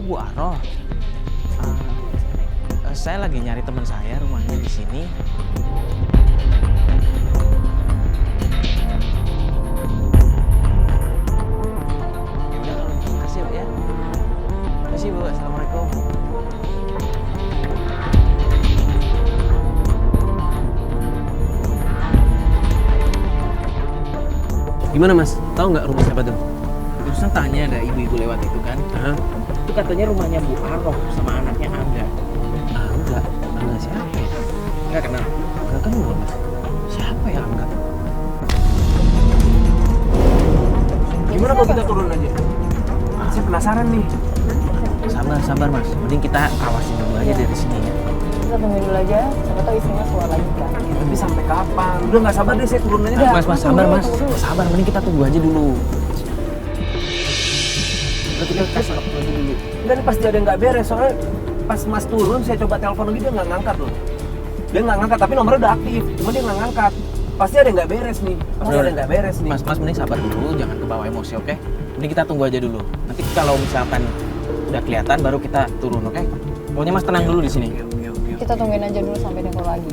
Bu Aroh. Saya lagi nyari teman saya, rumahnya di sini. Ya udah kalau gitu, makasih Bu ya. Makasih Bu, assalamualaikum. Gimana Mas? Tahu nggak rumah siapa tuh? Barusan tanya ada ibu-ibu lewat itu kan. Itu katanya rumahnya Bu Aroh sama anaknya Angga. Angga. Angga siapa ya? Nggak kenal. Angga kenal Mas. Siapa ya Angga? Gimana kalau kita turun aja? Saya penasaran nih. Sabar Mas. Mending kita awasin dulu aja dari sini ya. Kita tungguin dulu aja, siapa tahu istrinya keluar lagi kan. Tapi sampai kapan? Udah nggak sabar deh, saya turun aja. Udah. Mas, sabar Mas. Sabar, mending kita tunggu aja dulu. Kita kasih waktu aja dulu. Enggak nih, pasti ada yang nggak beres. Soalnya pas Mas turun, saya coba telepon lagi, dia nggak ngangkat loh. Dia nggak ngangkat, tapi nomornya udah aktif. Cuma dia nggak ngangkat. Pasti ada yang nggak beres nih. Pasti ada yang nggak beres nih. Mas, mending sabar dulu, jangan kebawa emosi, oke? Mending kita tunggu aja dulu. Nanti kalau misalkan udah kelihatan, baru kita turun, oke? Pokoknya Mas tenang dulu di sini. Kita tungguin aja dulu sampai dia keluar lagi.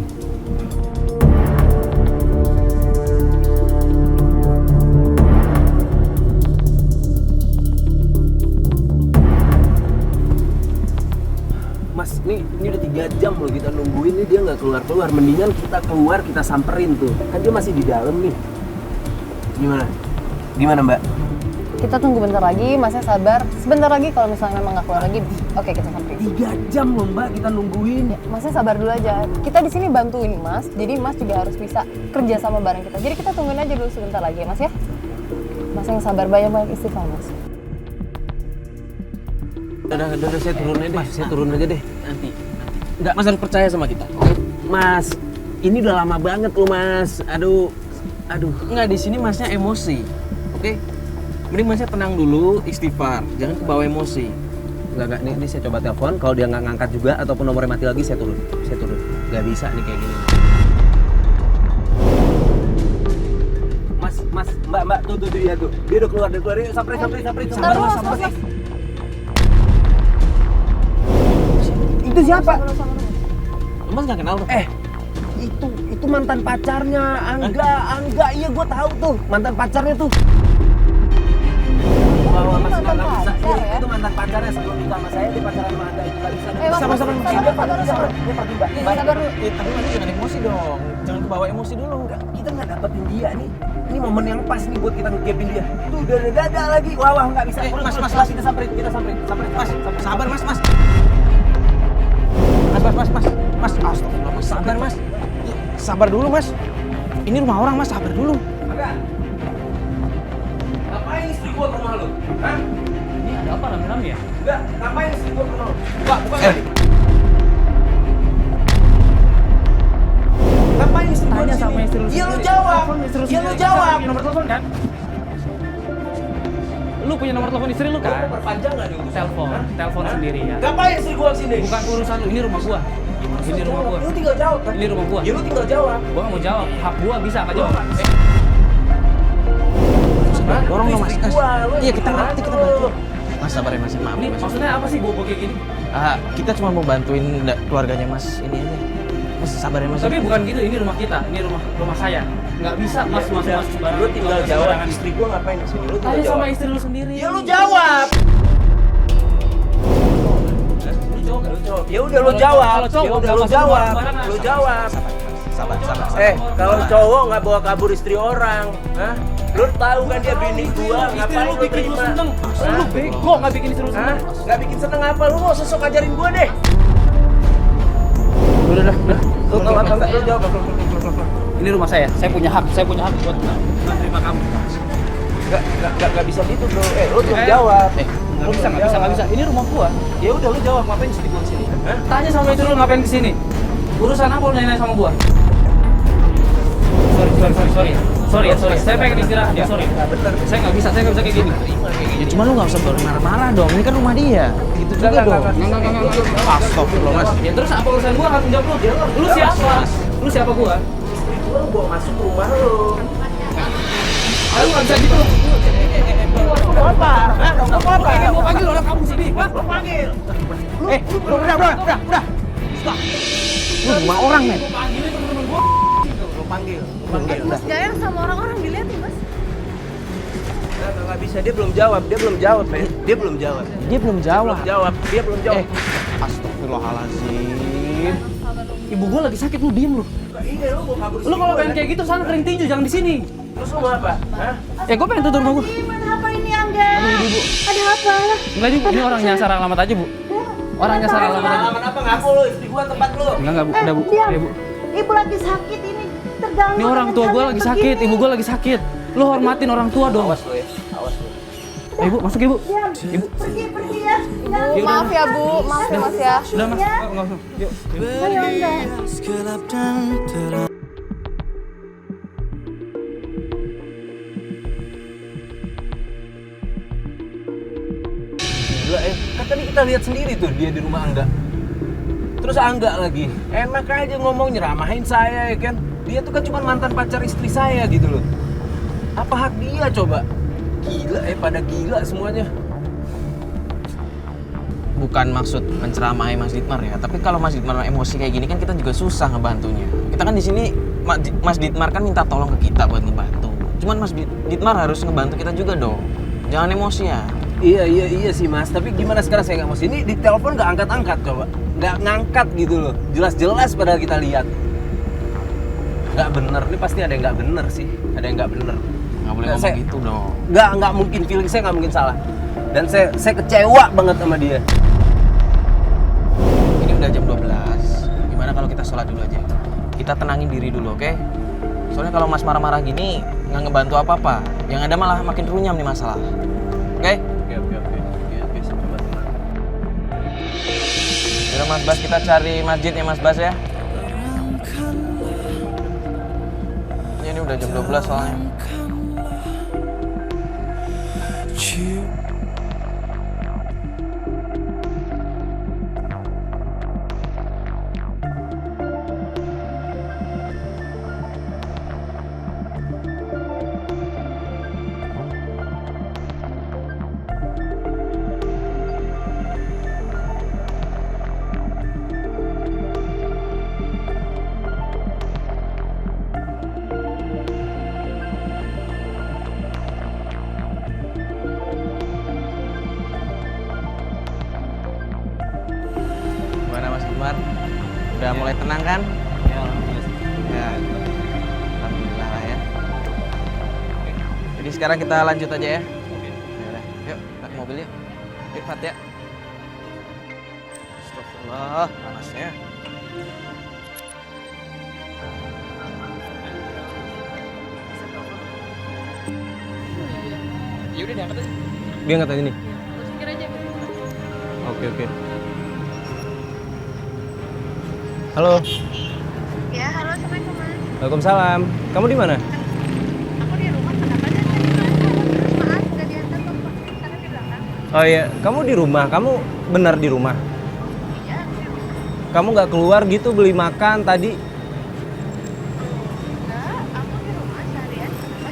Mas, ini udah 3 jam loh kita nungguin nih, dia nggak keluar-keluar. Mendingan kita keluar, kita samperin tuh. Kan dia masih di dalam nih. Gimana? Gimana Mbak? Kita tunggu bentar lagi, masnya sabar. Sebentar lagi kalau misalnya memang nggak keluar lagi, oke kita samperin. 3 jam loh Mbak kita nungguin. Ya, masnya sabar dulu aja. Kita di sini bantuin Mas, jadi Mas juga harus bisa kerja sama bareng kita. Jadi kita tungguin aja dulu sebentar lagi, Mas ya. Mas yang sabar, banyak-banyak istighfar Mas. Udah, saya turun aja deh. Saya turun aja deh. Nanti. Enggak, Mas harus percaya sama kita. Mas, ini udah lama banget loh Mas. Aduh. Enggak, di sini Masnya emosi. Oke? Mending Masnya tenang dulu, istighfar. Jangan kebawa emosi. Enggak. Ini saya coba telepon. Kalau dia nggak ngangkat juga ataupun nomornya mati lagi, saya turun. Nggak bisa nih kayak gini. Mas, Mbak, tuh dia tuh. Dia udah keluar. Yuk, samperin. Sabar, Mas. Itu siapa? Mas nggak kenal tuh? Itu mantan pacarnya Angga. Iya, gua tahu tuh. Mantan pacarnya tuh. Wah, Mas mantan nggak bisa. pacar, ya? Itu mantan pacarnya sebelum nikah sama saya, dia pacaran sama Angga. Itu nggak bisa. Mas, Sabar. sabar. Dia pergi, Mbak. Sabar dulu. Tapi Mas jangan emosi dong. Jangan kebawa emosi dulu. Kita nggak dapetin dia nih. Ini momen yang pas nih buat kita ngegapin dia. Tuh udah ada dada lagi. Wah, nggak bisa. Mas, Kita samperin. Mas, sabar Mas. Mas, astagfirullah Mas, sabar Mas. Sabar dulu Mas. Ini rumah orang Mas, sabar dulu. Angga, ngapain istri gua ke rumah lu? Hah? Ini ada apa rame-rame ya? Enggak, ngapain istri gua ke rumah lu? Buka. Ngapain istri gua Tanya di sama sini? istri lu Iya lu sendiri. jawab. Telepon istri lu Iya lu sendiri. jawab. Punya nomor telepon kan? Lu punya nomor telepon istri lu Lu kan? mau perpanjang nggak nih urusan? Hah? Telepon sendiri ya. Ngapain istri gua sini? Bukan urusan lu, ini rumah gua. Ini rumah gua. Lu tinggal jawab kan? Ini rumah gua. Ya lu tinggal jawab. Gua nggak mau jawab. Hak gua bisa nggak jawab? Hah? Dorong Itu dong Mas. istri gua, lu Iya kita gimana ngerti, kita lu? bantu. Mas sabar ya Mas, maaf Ini ya Mas. maksudnya apa sih bawa kayak gini? Kita cuma mau bantuin keluarganya Mas ini aja. Mas sabar ya Mas. Tapi bukan gitu, ini rumah kita, ini rumah saya. Nggak bisa mas sembarangan. Lu tinggal jawab. Istri gua ngapain di sini? Lu tinggal Tanya sama jawab. istri lu sendiri. Ya lu jawab. Lu jawab. Ya udah lu jawab. Kalau cowok Ya udah nggak lu masuk jawab. sembarangan. Lu jawab. Sabar. Kalau cowok nggak bawa kabur istri orang, hah? Lu tahu kan dia bini gua, Istri ngapain lu lu bikin lu terima? seneng. Hah? Lu bego nggak bikin istri lu Hah? seneng. Nggak bikin seneng apa? Lu mau sosok ajarin gua deh. Udah. Lu tahu apa nggak? Lu jawab. Ini rumah saya punya hak buat menerima kamu. Nggak bisa gitu bro. Lu tuh jawab. Nggak bisa. Ini rumah gua. Ya udah lu jawab, ngapain istri gua sini? Hah? Tanya sama istri lu ngapain kesini? Urusan apa lu nanya sama gua? Sorry. Saya pengen istirahat ya, sorry. Saya nggak bisa kayak gini. Ya cuma lu nggak usah marah-marah dong. Ini kan rumah dia. Gitu juga dong. Astagfirullah Mas. Ya terus apa urusan gua harus jawab lu? Lu siapa? Lu siapa gua? Istri gua lu bawa masuk rumah lu. Ayo nggak bisa gitu. Mau apa? Mau panggil orang kamu sini. Hah? Mau panggil. Udah. Lu 5 orang, men. Panggilin temen-temen gua. Lu panggil. Mas Gayang sama orang-orang dilihatin mas. Nggak bisa, dia belum jawab, men. Dia belum jawab. Astagfirullahaladzim. Ibu gua lagi sakit, lu diem lu. Iya, lu mau kabur Lu kalau pengen kayak gitu sana kering tinju, jangan di sini. Terus lu mau apa? Hah? Gua pengen tutur rumah gua. Gimana apa ini Angga? Ada apa? Enggak, Bu. Ini orang nyasar alamat aja, Bu. Orang nyasar alamat aja. Alamat apa ngaku lu? Istri gua tempat lu. Enggak, Bu. Udah, Bu. Diam. Ya, Bu. Ibu lagi sakit ini terganggu. Ini orang tua gua lagi sakit, ibu gua lagi sakit. Lu hormatin orang tua dong. Awas lu ya. Ibu, masuk Ibu. Diam. Ibu. Pergi ya. Bu, maaf ya Bu, maaf ya mas ya. Udah, Mas. Enggak usah. Yuk. Ayo Angga. Gila kan tadi kita lihat sendiri tuh dia di rumah Angga. Terus Angga lagi, enak aja ngomong nyeramahin saya ya kan. Dia tuh kan cuma mantan pacar istri saya gitu loh. Apa hak dia coba? Gila pada gila semuanya. Bukan maksud menceramahi Mas Ditmar ya, tapi kalau Mas Ditmar emosi kayak gini kan kita juga susah ngebantunya. Kita kan di sini Mas Ditmar kan minta tolong ke kita buat ngebantu. Cuman Mas Ditmar harus ngebantu kita juga dong. Jangan emosi ya. Iya sih Mas, tapi gimana sekarang saya nggak mau sini di telepon nggak angkat-angkat coba, nggak ngangkat gitu loh, jelas-jelas padahal kita lihat. Nggak bener, ini pasti ada yang nggak bener sih, ada yang nggak bener. Nggak boleh ngomong gitu dong. Nggak mungkin, feeling saya nggak mungkin salah. Dan saya kecewa banget sama dia. Ini udah jam 12. Gimana kalau kita sholat dulu aja? Kita tenangin diri dulu, oke? Soalnya kalau Mas marah-marah gini nggak ngebantu apa-apa. Yang ada malah makin runyam nih masalah. Oke? Oke, coba tenang. Yaudah Mas Bas, kita cari masjid ya Mas Bas ya. Ini udah jam 12 soalnya. Gimana Mas Ditmar? Udah mulai tenang kan? Ya, alhamdulillah. Ya. Alhamdulillah lah ya. Jadi sekarang kita lanjut aja ya. Yaudah, yuk, kita ke mobil yuk. Yuk, Fat ya. Astagfirullah, panasnya. Yaudah diangkat aja. Dia angkat aja nih. Pikir aja Bu. Oke. Halo. Ya, halo Assalamualaikum Mas. Waalaikumsalam. Kamu di mana? Aku di rumah, kenapa aja tadi terus maaf nggak diantar telepon sana di belakang. Oh iya, kamu di rumah. Kamu benar di rumah. Iya, aku di rumah. Kamu nggak keluar gitu beli makan tadi? Enggak, aku di rumah seharian. Kenapa?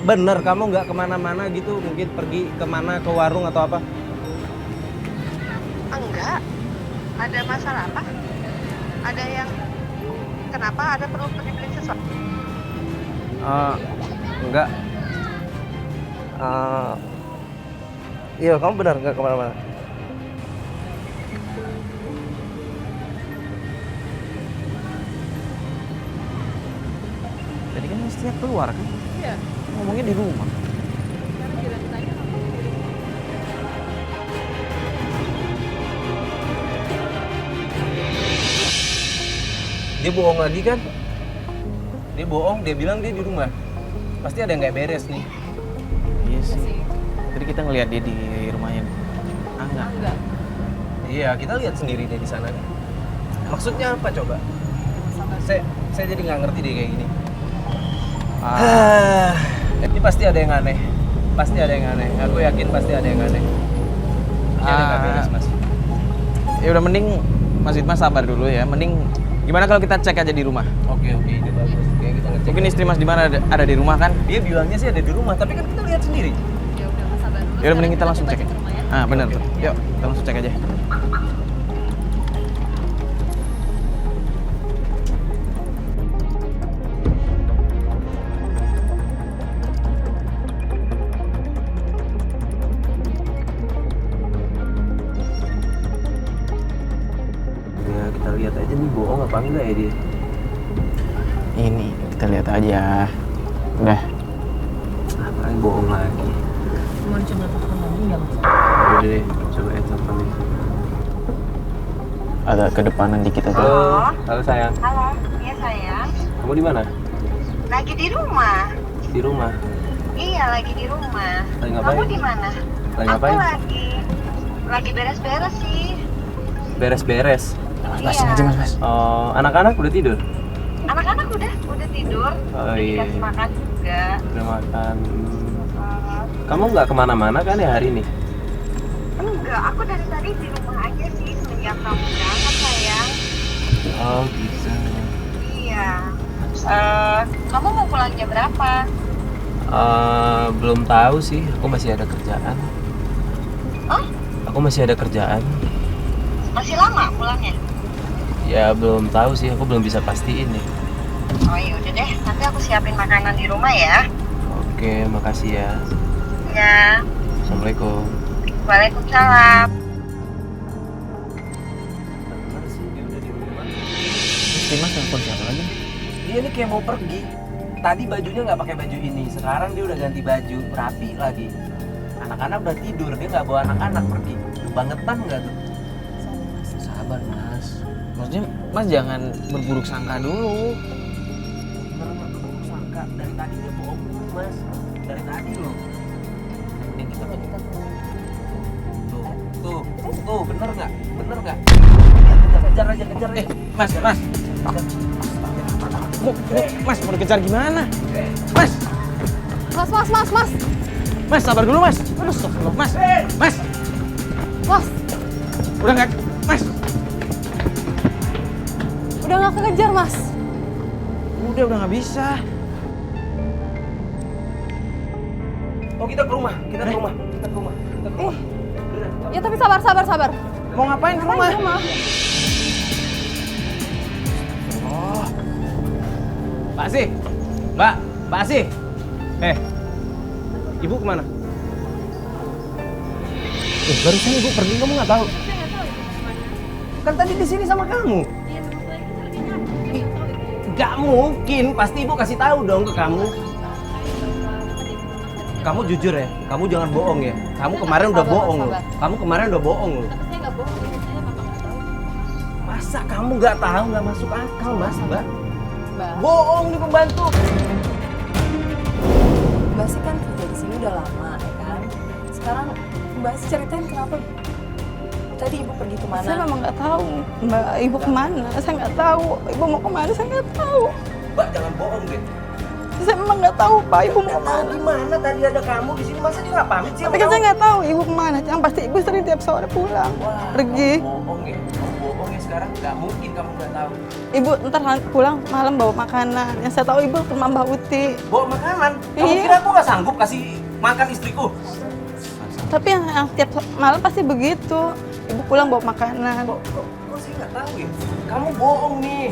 Bener, kamu nggak kemana-mana gitu? Mungkin pergi kemana, ke warung atau apa? Enggak. Ada masalah apa? Ada yang kenapa? Ada perlu beli sesuatu? Enggak. Iya, kamu benar nggak kemana-mana. Tadi kan istrinya keluar kan? Iya. Ngomongnya di rumah. Sekarang jalan tanya apa? Dia bohong lagi kan? Dia bohong, dia bilang dia di rumah. Pasti ada yang nggak beres nih. Iya sih. Tadi kita ngeliat dia di rumahnya. Angga. Enggak. Iya, kita lihat sendiri dia di sana. Maksudnya apa coba? Saya jadi nggak ngerti deh kayak gini. Ini pasti ada yang aneh. Pasti ada yang aneh. Aku yakin pasti ada yang aneh. Ini ada yang nggak beres, Mas. Ya udah mending Mas Ditmar sabar dulu ya. Mending gimana kalau kita cek aja di rumah? Oke, ini bagus. Kayak kita ngecek Mungkin istri Mas Ditmar ada di rumah kan? Dia bilangnya sih ada di rumah, tapi kan kita lihat sendiri. Ya udah, Mas sabar dulu. Ya udah mending kita langsung cek. Ke rumah ya. Ah, benar tuh. Yuk, kita langsung cek aja. Ya kita lihat aja nih bohong apa enggak ya dia. Ini kita lihat aja. Udah. Apaan bohong lagi. Mau dicoba telepon lagi nggak, Mas? Udah deh, coba ya teleponnya. Agak kedepanan dikit aja. Halo, halo sayang. Halo, iya sayang. Kamu di mana? Lagi di rumah. Di rumah. Iya, lagi di rumah. Lagi ngapain? Kamu di mana? Lagi ngapain? Aku lagi beres-beres sih. Beres-beres. Mas, basin aja Mas. Oh, anak-anak udah tidur? Anak-anak udah tidur. Oh, Udah iya. dikasih makan juga. Udah makan. Uh, Kamu nggak kemana-mana kan ya hari ini? enggak, aku dari tadi di rumah aja sih semenjak kamu berangkat sayang. Oh gitu. Iya. Kamu mau pulang jam berapa? Belum tahu sih. Aku masih ada kerjaan. Hah? Aku masih ada kerjaan. Masih lama pulangnya? Ya belum tahu sih. Aku belum bisa pastiin nih. Oh iya udah deh, nanti aku siapin makanan di rumah ya. Oke, makasih ya. Ya. Assalamualaikum. Waalaikumsalam. Istri Mas telepon siapa lagi? Dia ini kayak mau pergi. Tadi bajunya nggak pakai baju ini. Sekarang dia udah ganti baju, rapi lagi. Anak-anak udah tidur, dia nggak bawa anak-anak pergi. Bangetan nggak tuh? Sabar Mas. Maksudnya Mas jangan berburuk sangka dulu. Bener nggak berburuk sangka? Dari tadi dia bohong dulu, Mas. Dari tadi loh. Mending kita tuh, bener nggak? Bener nggak? Kejar aja. Mas. Mas mau dikejar gimana? Mas, Mas sabar dulu Mas. Aduh, astagfirullah. Mas. Udah nggak, Mas. Udah nggak kekejar, Mas. Udah nggak bisa. Oh kita ke rumah. Ya tapi sabar. Mau ngapain ke rumah? Oh. Mbak Asih. Mbak Asih. Ibu kemana? Barusan ibu pergi, kamu nggak tahu? Kan tadi di sini sama kamu. Gak mungkin, pasti ibu kasih tahu dong ke kamu. Kamu jujur ya, kamu jangan bohong ya. Kamu kemarin udah bohong loh. Kamu kemarin udah bohong loh. Saya nggak bohong, saya papa nggak tahu. Masa kamu nggak tahu, nggak masuk akal, Mas, Mbak? Mbak, Bohong nih pembantu. Mbak sih kan kerja di sini udah lama, ya kan? Sekarang Mbak sih ceritain kenapa tadi ibu pergi kemana? Saya memang nggak tahu, Mbak, ibu kemana. Saya nggak tahu, ibu mau kemana. Saya nggak tahu. Mbak jangan bohong deh. Saya memang nggak tahu, Pak, ibu mau kemana. Gimana tadi ada kamu di sini, masa dia nggak pamit sih? Tapi kan saya nggak tahu ibu kemana. Yang pasti ibu sering tiap sore pulang, pergi. Bohong ya, kamu bohong ya sekarang. Nggak mungkin kamu nggak tahu. Ibu ntar pulang malam bawa makanan. Yang saya tahu ibu ke rumah Mbak Uti. Bawa makanan? Kamu Iya. kira aku nggak sanggup kasih makan istriku? Tapi yang tiap malam pasti begitu. Ibu pulang bawa makanan. Kok sih nggak tahu ya? Kamu bohong nih.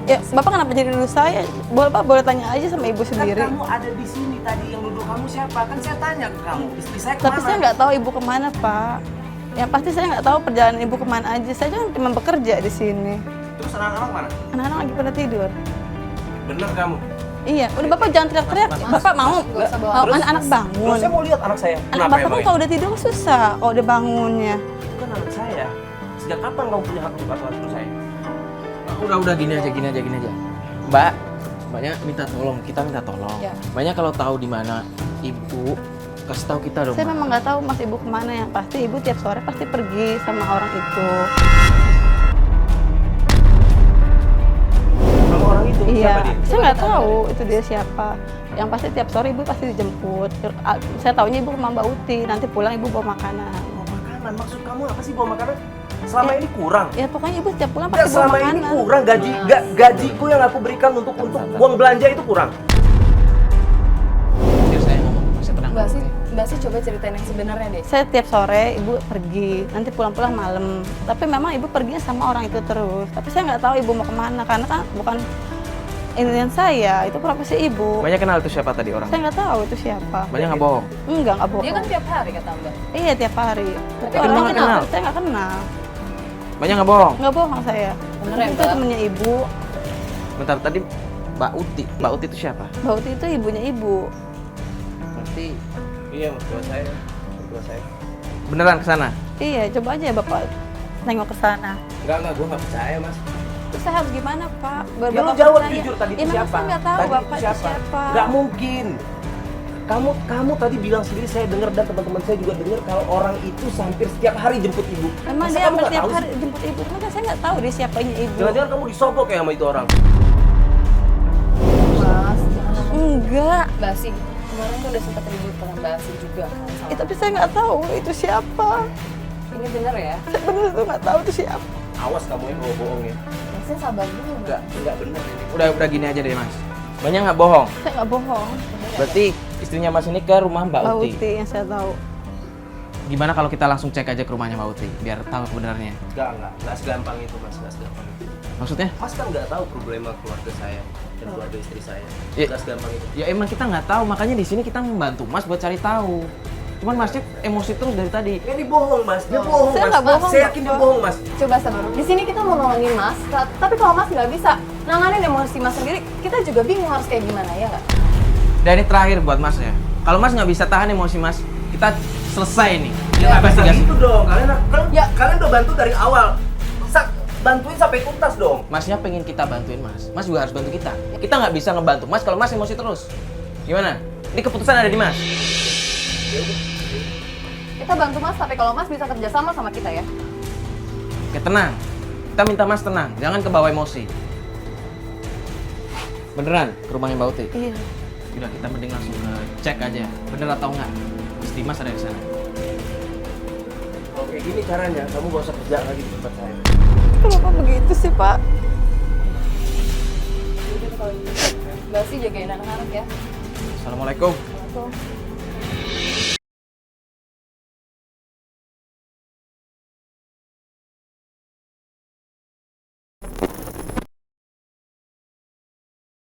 Ya, Bapak kenapa jadi dulu saya? Boleh tanya aja sama ibu Kan sendiri. kamu ada di sini tadi, yang duduk kamu siapa? Kan saya tanya ke kamu, istri saya kemana? Tapi saya nggak tahu ibu kemana, Pak. Yang pasti saya nggak tahu perjalanan ibu kemana aja. Saya cuma bekerja di sini. Terus anak-anak mana? Anak-anak lagi pada tidur. Bener kamu? Iya, udah Bapak jangan teriak-teriak. Bapak mau Nggak usah bawa. mau anak-anak bangun. Terus saya mau lihat anak saya. Anak Kenapa Bapak kan emangnya? kalau udah tidur susah kalau udah bangunnya. Itu kan anak saya. Sejak kapan kamu punya hak untuk atur saya? Udah gini aja. Mbaknya minta tolong, kita minta tolong. Ya. Mbaknya kalau tahu di mana ibu, kasih tahu kita dong. Saya Mbak. memang nggak tahu Mas ibu kemana. Yang pasti ibu tiap sore pasti pergi sama orang itu. Kamu orang itu? Siapa Iya, dia? saya nggak tahu itu dia siapa. Yang pasti tiap sore ibu pasti dijemput. Saya taunya ibu ke Mbak Uti. Nanti pulang ibu bawa makanan. Bawa makanan, maksud kamu apa sih bawa makanan? Selama ini kurang. Ya pokoknya ibu setiap bulan Enggak, pasti bawa selama ini makanan. kurang gajiku yang aku berikan untuk uang belanja itu kurang. Biar saya ngomong, masih tenang. Mbak sih coba ceritain yang sebenarnya deh. Saya tiap sore ibu pergi, nanti pulang-pulang malam. Tapi memang ibu perginya sama orang itu terus. Tapi saya nggak tahu ibu mau kemana karena kan bukan inian saya, itu profesi ibu. Banyak kenal itu siapa tadi orang? Saya nggak tahu itu siapa. Banyak nggak bohong? Enggak bohong. Dia kan tiap hari kata Mbak. Iya tiap hari. Tapi Itu Mbak nggak kenal? Saya nggak kenal. Banyak nggak bohong? Nggak bohong saya. Bener ya, Itu Mbak? temennya ibu. Bentar, tadi Mbak Uti. Mbak Uti itu siapa? Mbak Uti itu ibunya ibu. Berarti Iya, mertua saya. beneran ke sana? Iya, coba aja Bapak nengok ke sana. Enggak, gue nggak percaya, Mas. Terus saya harus gimana, Pak? Biar Ya lu Bapak jawab percaya. jujur tadi Ya, itu memang siapa? saya nggak tahu Tadi Bapak itu siapa. Nggak mungkin. Kamu tadi bilang sendiri, saya dengar dan teman-teman saya juga dengar kalau orang itu hampir setiap hari jemput ibu. Memang Masa dia kamu hampir nggak tiap tahu hari sih? jemput ibu. Cuma kan saya nggak tahu dia siapanya ibu. Jangan-jangan kamu disogok ya sama itu orang. Mas, jangan. Enggak. Mbak sih, kemarin tuh udah sempat ribut dengan Mbak sih juga kan sama. Tapi saya nggak tahu itu siapa. Ini bener ya? Saya bener tuh nggak tahu itu siapa. Awas kamu yang bohong ya. Mas sabar dulu. Enggak benar ini. Udah gini aja deh Mas. Banyak nggak bohong? Saya nggak bohong. Berarti istrinya Mas ini ke rumah Mbak Mbak Uti. Uti yang saya tahu. Gimana kalau kita langsung cek aja ke rumahnya Mbak Uti biar tahu kebenarannya? Enggak segampang itu, Mas. Enggak segampang itu. Maksudnya? Mas kan nggak tahu problema keluarga saya dan keluarga istri saya. Iya. Enggak segampang itu. Ya emang kita nggak tahu, makanya di sini kita membantu Mas buat cari tahu. Cuman Masnya emosi terus dari tadi. Ini bohong, Mas. Dia bohong, Saya Mas. nggak bohong, Saya yakin dia Bapak. bohong, Mas. Coba sabar. Di sini kita mau nolongin Mas, tapi kalau Mas nggak bisa nanganin emosi Mas sendiri, kita juga bingung harus kayak gimana ya nggak? Dan ini terakhir buat Mas ya. Kalau Mas nggak bisa tahan emosi Mas, kita selesai nih. Kita Ya, bisa investigasi. gitu dong. Ya. Kalian udah bantu dari awal. Bantuin sampai tuntas dong. Masnya pengen kita bantuin Mas. Mas juga harus bantu kita. Kita nggak bisa ngebantu Mas kalau Mas emosi terus. Gimana? Ini keputusan ada di Mas. Kita bantu Mas, tapi kalau Mas bisa kerjasama sama kita ya. Oke, tenang. Kita minta Mas tenang, jangan kebawa emosi. Beneran ke rumahnya Mbak Uti? Iya. Udah, kita mending langsung cek aja. Bener atau enggak? Istri Mas ada di sana. Oke, gini caranya. Kamu gak usah kerja lagi di tempat saya. Kenapa begitu sih, Pak? Mbak sih jagain anak-anak ya. Assalamualaikum. Assalamualaikum.